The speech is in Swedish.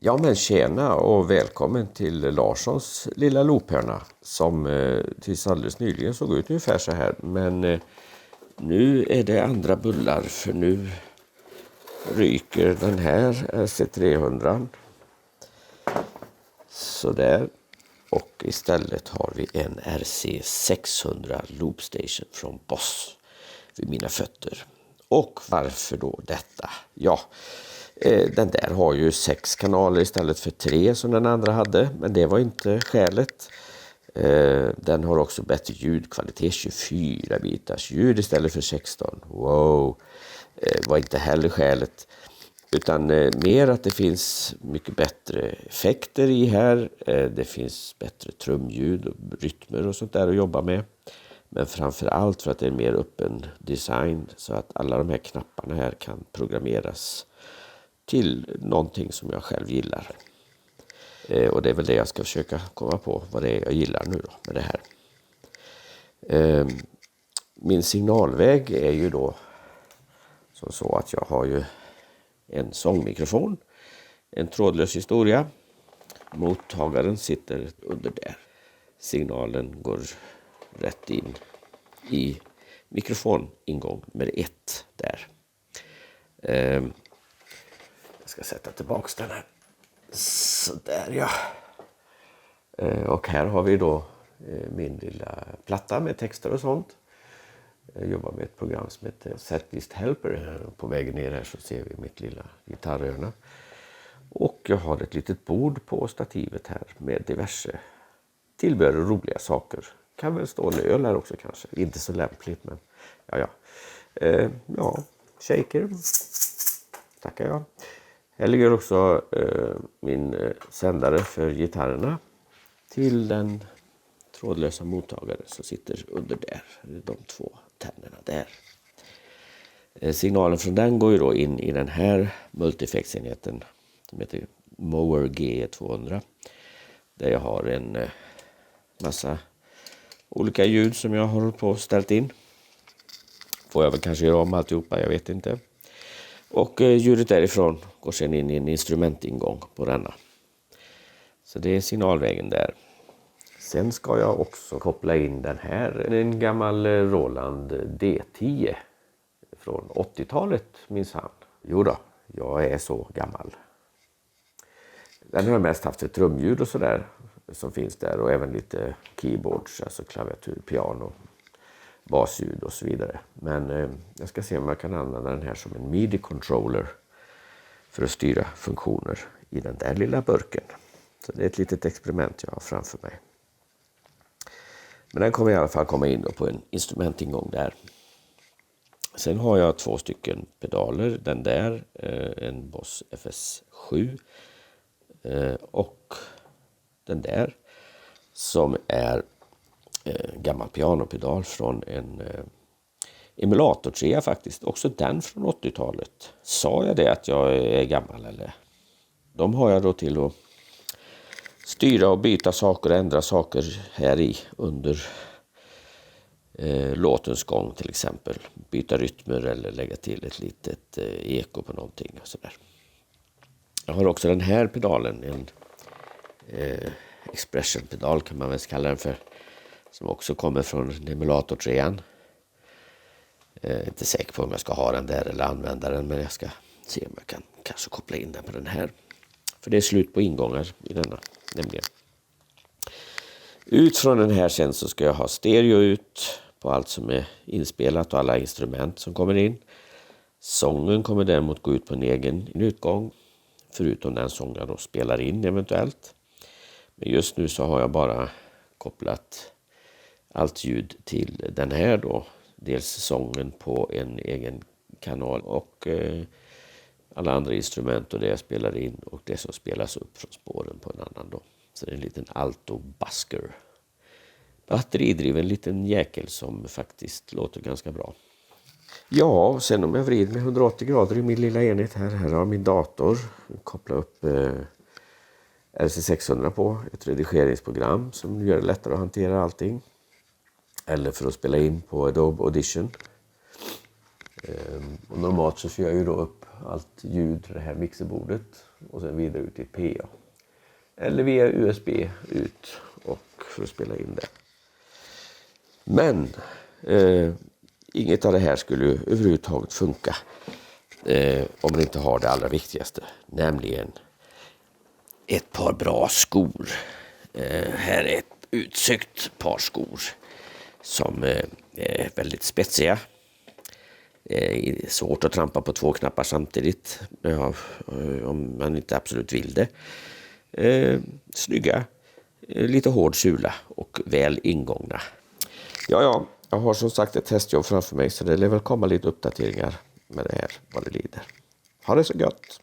Ja men tjena och välkommen till Larssons lilla loophörna som tills alldeles nyligen såg ut ungefär så här. Men nu är det andra bullar för nu ryker den här RC300 sådär. Och istället har vi en RC600 Loopstation från Boss vid mina fötter. Och varför då detta? Ja, den där har ju 6 kanaler istället för 3 som den andra hade. Men det var inte skälet. Den har också bättre ljudkvalitet, 24 bitars ljud istället för 16. Wow, var inte heller skälet. Utan mer att det finns mycket bättre effekter i här. Det finns bättre trumljud och rytmer och sånt där att jobba med. Men framförallt för att det är mer öppen design så att alla de här knapparna här kan programmeras till någonting som jag själv gillar. Och det är väl det jag ska försöka komma på vad det är jag gillar nu då med det här. Min signalväg är ju då som så att jag har ju en sångmikrofon, en trådlös historia. Mottagaren sitter under där. Signalen går rätt in i mikrofoningång med 1 där. Jag ska sätta tillbaka den här. Så där ja. Och här har vi då min lilla platta med texter och sånt. Jag jobbar med ett program som heter Setlist Helper. På vägen ner här så ser vi mitt lilla gitarrörna. Och jag har ett litet bord på stativet här med diverse tillbehör och roliga saker. Kan väl stå en öl här också kanske. Inte så lämpligt men ja. Ja, shaker. Tackar jag. Här ligger också min sändare för gitarrerna till den trådlösa mottagare som sitter under där. De 2 tänderna där. Signalen från den går ju då in i den här multieffektsenheten som heter Mower G200. Där jag har en massa olika ljud som jag har på ställt in. Får jag väl kanske göra om alltihopa, jag vet inte. Och ljudet därifrån går sedan in i en instrumentingång på denna. Så det är signalvägen där. Sen ska jag också koppla in den här. En gammal Roland D10 från 80-talet minsann. Jo då, jag är så gammal. Den har jag mest haft för trumljud och sådär som finns där. Och även lite keyboards, alltså klaviatur, piano, basljud och så vidare. Men jag ska se om jag kan använda den här som en MIDI-controller för att styra funktioner i den där lilla burken. Så det är ett litet experiment jag har framför mig. Men den kommer i alla fall komma in på en instrumentingång där. Sen har jag 2 stycken pedaler. Den där, en Boss FS7 och den där som är gammal pianopedal från en emulator 3 faktiskt. Också den från 80-talet. Sa jag det att jag är gammal eller? De har jag då till att styra och byta saker och ändra saker här i under låtens gång till exempel. Byta rytmer eller lägga till ett litet eko på någonting och sådär. Jag har också den här pedalen, en expression-pedal kan man väl kalla den för. Som också kommer från emulator 3. Inte säker på om jag ska ha den där eller använda den, men jag ska se om jag kan kanske koppla in den på den här. För det är slut på ingångar i denna nämligen. Ut från den här sen så ska jag ha stereo ut på allt som är inspelat och alla instrument som kommer in. Sången kommer däremot gå ut på en egen utgång. Förutom den sång jag då spelar in eventuellt. Men just nu så har jag bara kopplat allt ljud till den här då. Dels sången på en egen kanal och alla andra instrument och det jag spelar in och det som spelas upp från spåren på en annan då. Så det är en liten Alto Busker. Batteridriven liten jäkel som faktiskt låter ganska bra. Ja, och sen om jag vrider med 180 grader i min lilla enhet här har min dator. Koppla upp RC600 på ett redigeringsprogram som gör det lättare att hantera allting. Eller för att spela in på Adobe Audition. Och normalt så kör jag ju då upp allt ljud, det här mixerbordet. och sen vidare ut i ett PA. Eller via USB ut och för att spela in det. Men inget av det här skulle ju överhuvudtaget funka om man inte har det allra viktigaste, nämligen ett par bra skor. Här är ett utsökt par skor som är väldigt spetsiga. Svårt att trampa på 2 knappar samtidigt om man inte absolut vill det. Snygga, lite hård sula och väl ingångna. Ja, jag har som sagt ett testjobb framför mig, så det lär väl komma lite uppdateringar med det här vad det lider. Ha det så gött!